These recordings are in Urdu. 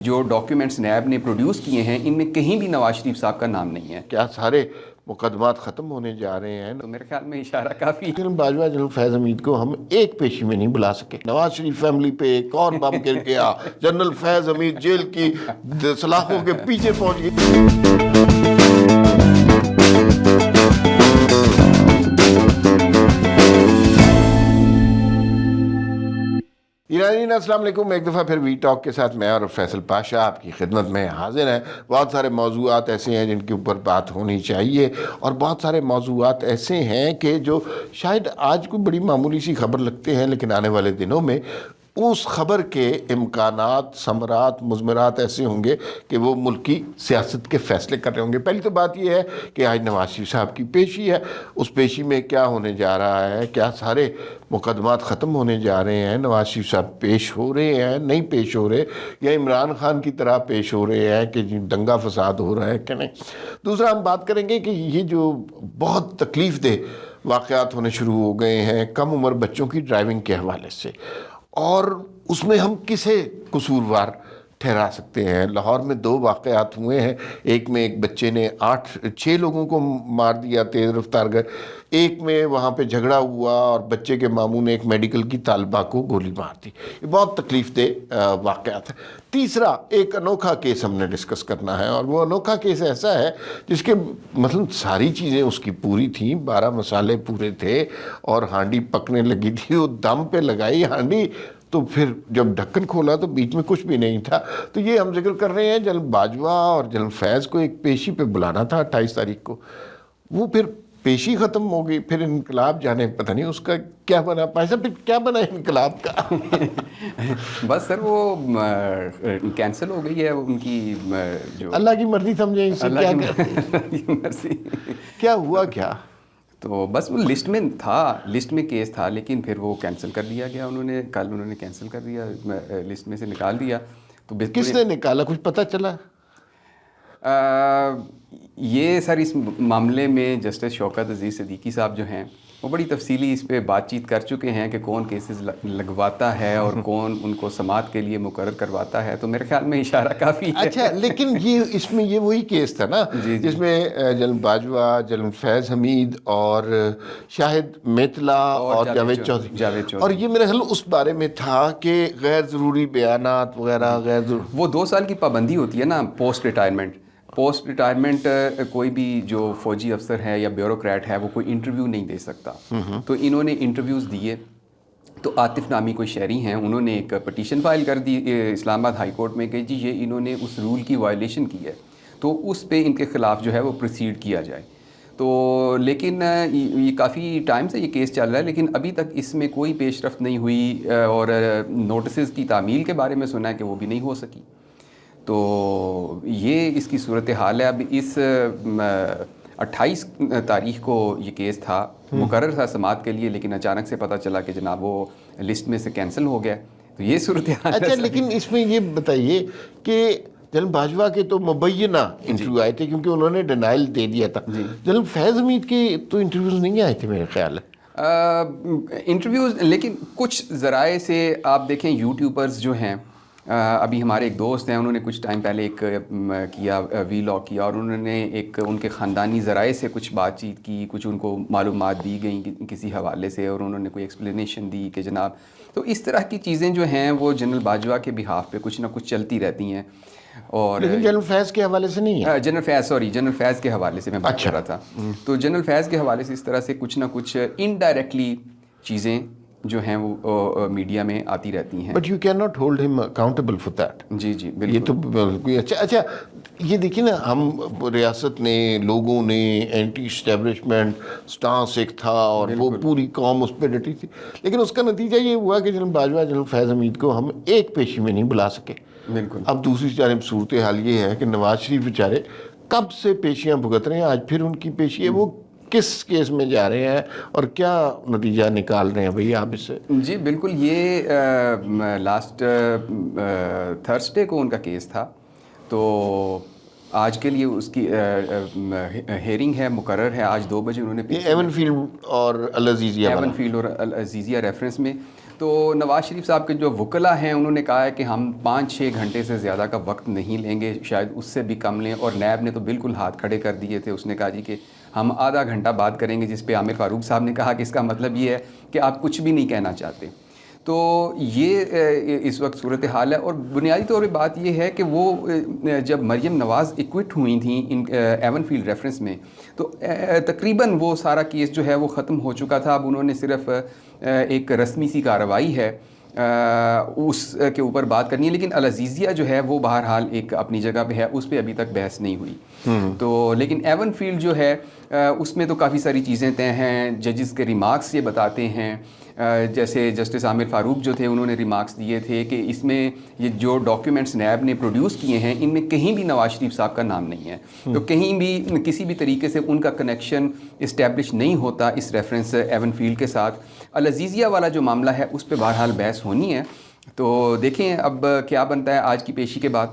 جو ڈاکیومنٹس نیب نے پروڈیوس کیے ہیں ان میں کہیں بھی نواز شریف صاحب کا نام نہیں ہے. کیا سارے مقدمات ختم ہونے جا رہے ہیں؟ تو میرے خیال میں اشارہ کافی ہے. جنرل باجوہ جنرل فیض حمید کو ہم ایک پیشی میں نہیں بلا سکے. نواز شریف فیملی پہ ایک اور بم گر گیا، جنرل فیض حمید جیل کی سلاخوں کے پیچھے پہنچ گئی. ایرانین السلام علیکم. ایک دفعہ پھر وی ٹاک کے ساتھ میں اور فیصل پاشا آپ کی خدمت میں حاضر ہیں. بہت سارے موضوعات ایسے ہیں جن کے اوپر بات ہونی چاہیے، اور بہت سارے موضوعات ایسے ہیں کہ جو شاید آج کو بڑی معمولی سی خبر لگتے ہیں، لیکن آنے والے دنوں میں اس خبر کے امکانات، ثمرات، مضمرات ایسے ہوں گے کہ وہ ملکی سیاست کے فیصلے کر رہے ہوں گے. پہلی تو بات یہ ہے کہ آج نواز شریف صاحب کی پیشی ہے. اس پیشی میں کیا ہونے جا رہا ہے؟ کیا سارے مقدمات ختم ہونے جا رہے ہیں؟ نواز شریف صاحب پیش ہو رہے ہیں، نہیں پیش ہو رہے، یا عمران خان کی طرح پیش ہو رہے ہیں کہ دنگا فساد ہو رہا ہے کہ نہیں؟ دوسرا ہم بات کریں گے کہ یہ جو بہت تکلیف دہ واقعات ہونے شروع ہو گئے ہیں کم عمر بچوں کی ڈرائیونگ کے حوالے سے، اور اس میں ہم کسے قصوروار ٹھہرا سکتے ہیں. لاہور میں 2 واقعات ہوئے ہیں. ایک میں ایک بچے نے 6 لوگوں کو مار دیا تیز رفتار گھر. ایک میں وہاں پہ جھگڑا ہوا اور بچے کے ماموں نے ایک میڈیکل کی طالبہ کو گولی مار دی. یہ بہت تکلیف دہ واقعات ہیں. تیسرا ایک انوکھا کیس ہم نے ڈسکس کرنا ہے، اور وہ انوکھا کیس ایسا ہے جس کے مثلا ساری چیزیں اس کی پوری تھیں، 12 مسالے پورے تھے، اور ہانڈی پکنے لگی تھی. وہ دم پہ لگائی ہانڈی، تو پھر جب ڈھکن کھولا تو بیچ میں کچھ بھی نہیں تھا. تو یہ ہم ذکر کر رہے ہیں. جنرل باجوہ اور جنرل فیض کو ایک پیشی پہ بلانا تھا 28 تاریخ کو، وہ پھر پیشی ختم ہو گئی. پھر انقلاب جانے پتہ نہیں اس کا کیا بنا. پیسہ پھر کیا بنا انقلاب کا؟ بس سر وہ کینسل ہو گئی ہے ان کی جو اللہ کی مرضی سمجھیں اس سے کیا مرضی. کیا ہوا کیا؟ تو بس وہ لسٹ میں تھا، لسٹ میں کیس تھا، لیکن پھر وہ کینسل کر دیا گیا. کل انہوں نے کینسل کر دیا، لسٹ میں سے نکال دیا. تو کس نے نکالا؟ کچھ پتہ چلا؟ یہ سر اس معاملے میں جسٹس شوکت عزیز صدیقی صاحب جو ہیں وہ بڑی تفصیلی اس پہ بات چیت کر چکے ہیں کہ کون کیسز لگواتا ہے اور کون ان کو سماعت کے لیے مقرر کرواتا ہے. تو میرے خیال میں اشارہ کافی ہے. اچھا، لیکن اس میں یہ وہی کیس تھا نا جس میں جنرل باجوہ، جنرل فیض حمید اور شاہد میتلا اور جاوید چودھری، اور یہ میرے خیال اس بارے میں تھا کہ غیر ضروری بیانات وغیرہ غیر ضروری. وہ 2 سال کی پابندی ہوتی ہے نا پوسٹ ریٹائرمنٹ. کوئی بھی جو فوجی افسر ہے یا بیوروکریٹ ہے وہ کوئی انٹرویو نہیں دے سکتا. تو انہوں نے انٹرویوز دیے. تو عاطف نامی کوئی شہری ہیں، انہوں نے ایک پٹیشن فائل کر دی اسلام آباد ہائی کورٹ میں کہ جی یہ انہوں نے اس رول کی وائلیشن کی ہے، تو اس پہ ان کے خلاف جو ہے وہ پروسیڈ کیا جائے. تو لیکن یہ کافی ٹائم سے یہ کیس چل رہا ہے، لیکن ابھی تک اس میں کوئی پیش رفت نہیں ہوئی، اور نوٹسز کی تعمیل کے بارے میں سنا ہے کہ وہ بھی نہیں ہو سکی. تو یہ اس کی صورتحال ہے. اب اس 28 تاریخ کو یہ کیس تھا، مقرر تھا سماعت کے لیے، لیکن اچانک سے پتہ چلا کہ جناب وہ لسٹ میں سے کینسل ہو گیا. تو یہ صورتحال ہے. اچھا، لیکن اس میں یہ بتائیے کہ جنرل باجوہ کے تو مبینہ انٹرویو آئے تھے کیونکہ انہوں نے ڈینائل دے دیا تھا. جنرل فیض حمید کے تو انٹرویوز نہیں آئے تھے میرے خیال ہے. انٹرویوز، لیکن کچھ ذرائع سے آپ دیکھیں یوٹیوبرز جو ہیں، ابھی ہمارے ایک دوست ہیں، انہوں نے کچھ ٹائم پہلے ایک وی لاگ کیا، اور انہوں نے ایک ان کے خاندانی ذرائع سے کچھ بات چیت کی، کچھ ان کو معلومات دی گئیں کسی حوالے سے، اور انہوں نے کوئی ایکسپلینیشن دی کہ جناب. تو اس طرح کی چیزیں جو ہیں وہ جنرل باجوہ کے بہاف پہ کچھ نہ کچھ چلتی رہتی ہیں. اور لیکن جنرل فیض کے حوالے سے نہیں ہے. جنرل فیض کے حوالے سے میں بات کر رہا تھا. تو جنرل فیض کے حوالے سے اس طرح سے کچھ نہ کچھ انڈائریکٹلی چیزیں جو ہیں وہ میڈیا میں آتی رہتی ہیں. But you can not hold ہم اکاؤنٹیبل فار دیٹ. جی بالکل. یہ تو بالکل اچھا یہ دیکھیے نا، ہم ریاست نے، لوگوں نے، اینٹی اسٹیبلشمنٹ سٹانس ایک تھا، اور وہ پوری قوم اس پہ ڈٹی تھی، لیکن اس کا نتیجہ یہ ہوا کہ جنرل باجوہ جنرل فیض حمید کو ہم ایک پیشی میں نہیں بلا سکے. بالکل. اب دوسری جانب صورتحال یہ ہے کہ نواز شریف بیچارے کب سے پیشیاں بھگت رہے ہیں. آج پھر ان کی پیشی ہے. وہ کس کیس میں جا رہے ہیں اور کیا نتیجہ نکال رہے ہیں بھئی آپ اس سے؟ جی بالکل. یہ لاسٹ تھرسڈے کو ان کا کیس تھا. تو آج کے لیے اس کی ہیئرنگ ہے، مقرر ہے آج 2 بجے. انہوں نے ایون فیلڈ اور العزیزیہ ایون فیلڈ اور العزیزیہ ریفرنس میں تو نواز شریف صاحب کے جو وکلا ہیں انہوں نے کہا ہے کہ ہم 5-6 گھنٹے سے زیادہ کا وقت نہیں لیں گے, شاید اس سے بھی کم لیں, اور نیب نے تو بالکل ہاتھ کھڑے کر دیے تھے. اس نے کہا جی کہ ہم آدھا گھنٹہ بات کریں گے, جس پہ عامر فاروق صاحب نے کہا کہ اس کا مطلب یہ ہے کہ آپ کچھ بھی نہیں کہنا چاہتے. تو یہ اس وقت صورتحال ہے. اور بنیادی طور پہ بات یہ ہے کہ وہ جب مریم نواز ایکوٹ ہوئی تھیں ان ایون فیلڈ ریفرنس میں, تو تقریباً وہ سارا کیس جو ہے وہ ختم ہو چکا تھا. اب انہوں نے صرف ایک رسمی سی کارروائی ہے اس کے اوپر بات کرنی ہے, لیکن العزیزیہ جو ہے وہ بہرحال ایک اپنی جگہ پہ ہے, اس پہ ابھی تک بحث نہیں ہوئی. تو لیکن ایون فیلڈ جو ہے اس میں تو کافی ساری چیزیں طے ہیں. ججز کے ریمارکس یہ بتاتے ہیں, جیسے جسٹس عامر فاروق جو تھے انہوں نے ریمارکس دیے تھے کہ اس میں یہ جو ڈاکیومنٹس نیب نے پروڈیوس کیے ہیں ان میں کہیں بھی نواز شریف صاحب کا نام نہیں ہے. تو کہیں بھی کسی بھی طریقے سے ان کا کنیکشن اسٹیبلش نہیں ہوتا اس ریفرنس ایون فیلڈ کے ساتھ. العزیزیہ والا جو معاملہ ہے اس پہ بہرحال بحث ہونی ہے. تو دیکھیں اب کیا بنتا ہے آج کی پیشی کے بعد.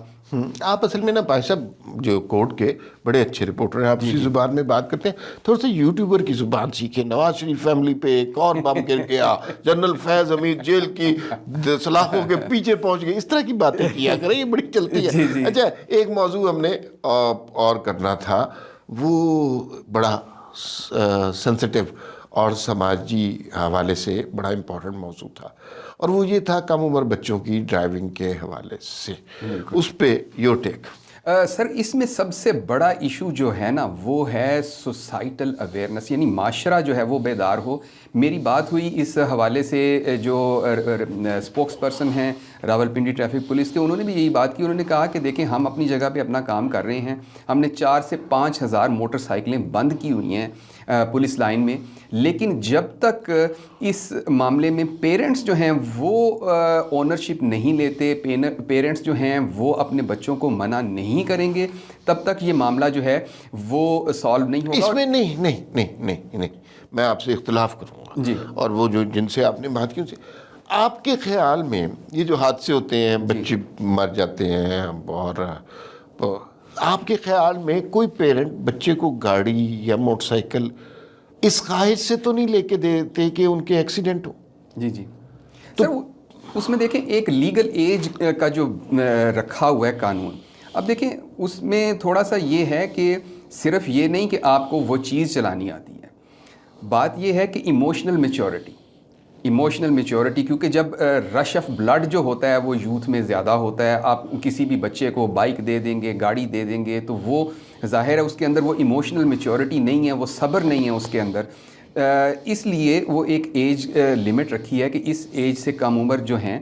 آپ اصل میں نا پاشا صاحب جو کورٹ کے بڑے اچھے رپورٹر ہیں, آپ اسی زبان میں بات کرتے ہیں. تھوڑا سا یوٹیوبر کی زبان سیکھیں. نواز شریف فیملی پہ کون بم گر گیا, جنرل فیض حمید جیل کی سلاخوں کے پیچھے پہنچ گئے, اس طرح کی باتیں کیا کریں, یہ بڑی چلتی ہے. اچھا ایک موضوع ہم نے اور کرنا تھا, وہ بڑا سینسٹیو اور سماجی حوالے سے بڑا امپورٹنٹ موضوع تھا, اور وہ یہ تھا کم عمر بچوں کی ڈرائیونگ کے حوالے سے. اس پہ یور ٹیک. سر اس میں سب سے بڑا ایشو جو ہے نا وہ ہے سوسائٹل اویئرنیس, یعنی معاشرہ جو ہے وہ بیدار ہو. میری بات ہوئی اس حوالے سے جو اسپوکس پرسن ہیں راولپنڈی ٹریفک پولیس کے, انہوں نے بھی یہی بات کی. انہوں نے کہا کہ دیکھیں ہم اپنی جگہ پہ اپنا کام کر رہے ہیں, ہم نے 4 سے 5 ہزار موٹر سائیکلیں بند کی ہوئی ہیں پولیس لائن میں, لیکن جب تک اس معاملے میں پیرنٹس جو ہیں وہ اونرشپ نہیں لیتے, پیرنٹس جو ہیں وہ اپنے بچوں کو منع نہیں کریں گے, تب تک یہ معاملہ جو ہے وہ سالو نہیں ہوگا. اس میں نہیں میں آپ سے اختلاف کروں گا جی. اور وہ جو جن سے آپ نے بات کی ان سے, آپ کے خیال میں یہ جو حادثے ہوتے ہیں, بچے مر جاتے ہیں, اور آپ کے خیال میں کوئی پیرنٹ بچے کو گاڑی یا موٹر سائیکل اس خواہش سے تو نہیں لے کے دیتے کہ ان کے ایکسیڈنٹ ہو؟ جی سر اس میں دیکھیں ایک لیگل ایج کا جو رکھا ہوا ہے قانون, اب دیکھیں اس میں تھوڑا سا یہ ہے کہ صرف یہ نہیں کہ آپ کو وہ چیز چلانی آتی ہے, بات یہ ہے کہ ایموشنل میچورٹی, کیونکہ جب رش آف بلڈ جو ہوتا ہے وہ یوتھ میں زیادہ ہوتا ہے. آپ کسی بھی بچے کو بائک دے دیں گے, گاڑی دے دیں گے, تو وہ ظاہر ہے اس کے اندر وہ ایموشنل میچورٹی نہیں ہے, وہ صبر نہیں ہے اس کے اندر. اس لیے وہ ایک ایج لمٹ رکھی ہے کہ اس ایج سے کم عمر جو ہیں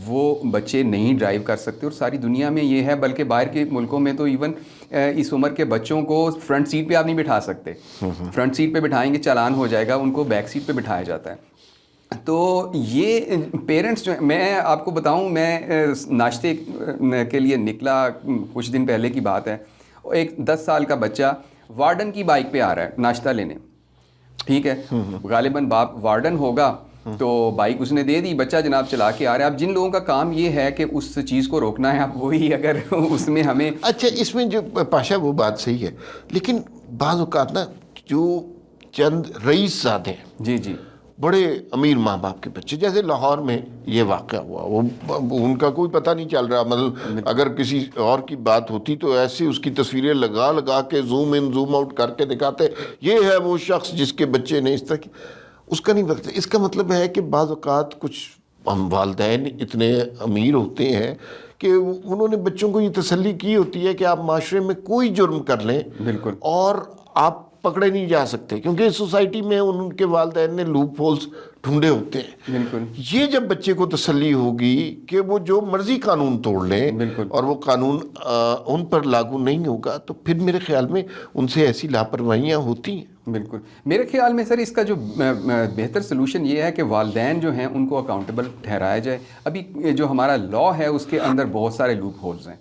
وہ بچے نہیں ڈرائیو کر سکتے. اور ساری دنیا میں یہ ہے, بلکہ باہر کے ملکوں میں تو ایون اس عمر کے بچوں کو فرنٹ سیٹ پہ آپ نہیں بٹھا سکتے. فرنٹ سیٹ پہ بٹھائیں گے چالان ہو جائے گا, ان کو بیک سیٹ پہ بٹھایا جاتا ہے. تو یہ پیرنٹس جو ہیں, میں آپ کو بتاؤں, میں ناشتے کے لیے نکلا کچھ دن پہلے کی بات ہے, ایک 10 سال کا بچہ وارڈن کی بائک پہ آ رہا ہے ناشتہ لینے, ٹھیک ہے, غالباً باپ وارڈن ہوگا, تو بائک اس نے دے دی, بچہ جناب چلا کے آ رہا ہے. اب جن لوگوں کا کام یہ ہے کہ اس چیز کو روکنا ہے, اب وہی اگر اس میں ہمیں اچھا اس میں جو پاشا وہ بات صحیح ہے, لیکن بعض اوقات نا جو چند رئیس زادے ہیں, جی بڑے امیر ماں باپ کے بچے, جیسے لاہور میں یہ واقعہ ہوا, وہ ان کا کوئی پتہ نہیں چل رہا, مطلب اگر کسی اور کی بات ہوتی تو ایسی اس کی تصویریں لگا کے زوم ان زوم آؤٹ کر کے دکھاتے, یہ ہے وہ شخص جس کے بچے نے اس طرح کی, اس کا نہیں پتہ. اس کا مطلب ہے کہ بعض اوقات کچھ والدین اتنے امیر ہوتے ہیں کہ انہوں نے بچوں کو یہ تسلی کی ہوتی ہے کہ آپ معاشرے میں کوئی جرم کر لیں بالکل, اور آپ پکڑے نہیں جا سکتے, کیونکہ سوسائٹی میں ان کے والدین نے لوپ ہولز ڈھونڈے ہوتے ہیں. بالکل, یہ جب بچے کو تسلی ہوگی کہ وہ جو مرضی قانون توڑ لیں بالکل, اور وہ قانون ان پر لاگو نہیں ہوگا, تو پھر میرے خیال میں ان سے ایسی لاپرواہیاں ہوتی ہیں. بالکل. میرے خیال میں سر اس کا جو بہتر سلوشن یہ ہے کہ والدین جو ہیں ان کو اکاؤنٹیبل ٹھہرایا جائے. ابھی جو ہمارا لا ہے اس کے اندر بہت سارے لوپ ہولز ہیں,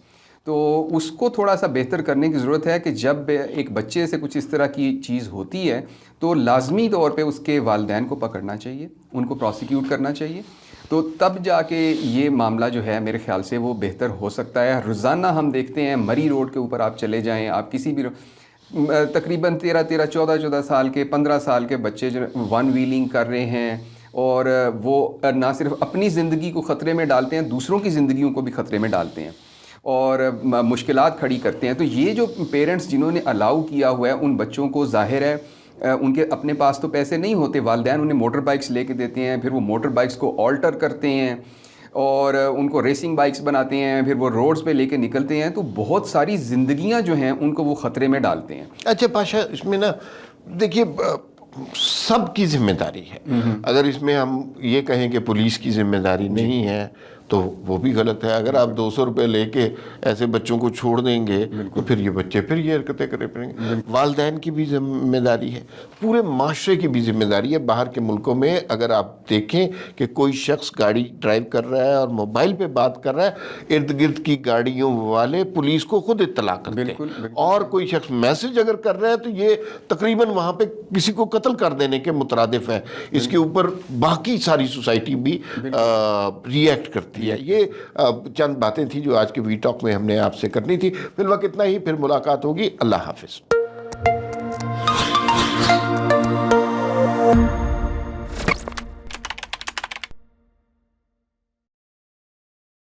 تو اس کو تھوڑا سا بہتر کرنے کی ضرورت ہے کہ جب ایک بچے سے کچھ اس طرح کی چیز ہوتی ہے تو لازمی طور پہ اس کے والدین کو پکڑنا چاہیے, ان کو پروسیکیوٹ کرنا چاہیے, تو تب جا کے یہ معاملہ جو ہے میرے خیال سے وہ بہتر ہو سکتا ہے. روزانہ ہم دیکھتے ہیں مری روڈ کے اوپر آپ چلے جائیں, آپ کسی بھی تقریباً 13 14 سال کے 15 سال کے بچے جو ون ویلنگ کر رہے ہیں, اور وہ نہ صرف اپنی زندگی کو خطرے میں ڈالتے ہیں، دوسروں کی زندگیوں کو بھی خطرے میں ڈالتے ہیں اور مشکلات کھڑی کرتے ہیں. تو یہ جو پیرنٹس جنہوں نے الاؤ کیا ہوا ہے ان بچوں کو، ظاہر ہے ان کے اپنے پاس تو پیسے نہیں ہوتے، والدین انہیں موٹر بائکس لے کے دیتے ہیں، پھر وہ موٹر بائکس کو آلٹر کرتے ہیں اور ان کو ریسنگ بائکس بناتے ہیں، پھر وہ روڈز پہ لے کے نکلتے ہیں، تو بہت ساری زندگیاں جو ہیں ان کو وہ خطرے میں ڈالتے ہیں. اچھا پاشا، اس میں نا دیکھیے سب کی ذمہ داری ہے. اگر اس میں ہم یہ کہیں کہ پولیس کی ذمہ داری نہیں ہے تو وہ بھی غلط ہے. اگر آپ 200 روپے لے کے ایسے بچوں کو چھوڑ دیں گے تو پھر یہ بچے پھر یہ حرکتیں کرے پڑیں گے. والدین کی بھی ذمہ داری ہے، پورے معاشرے کی بھی ذمہ داری ہے. باہر کے ملکوں میں اگر آپ دیکھیں کہ کوئی شخص گاڑی ڈرائیو کر رہا ہے اور موبائل پہ بات کر رہا ہے، ارد گرد کی گاڑیوں والے پولیس کو خود اطلاع کرتے ہیں، اور کوئی شخص میسج اگر کر رہا ہے تو یہ تقریباً وہاں پہ کسی کو قتل کر دینے کے مترادف ہے. اس کے اوپر باقی ساری سوسائٹی بھی ری ایکٹ کرتی ہے. یہ چند باتیں تھیں جو آج کے وی ٹاک میں ہم نے آپ سے کرنی تھی. فی الوقت اتنا ہی، پھر ملاقات ہوگی. اللہ حافظ.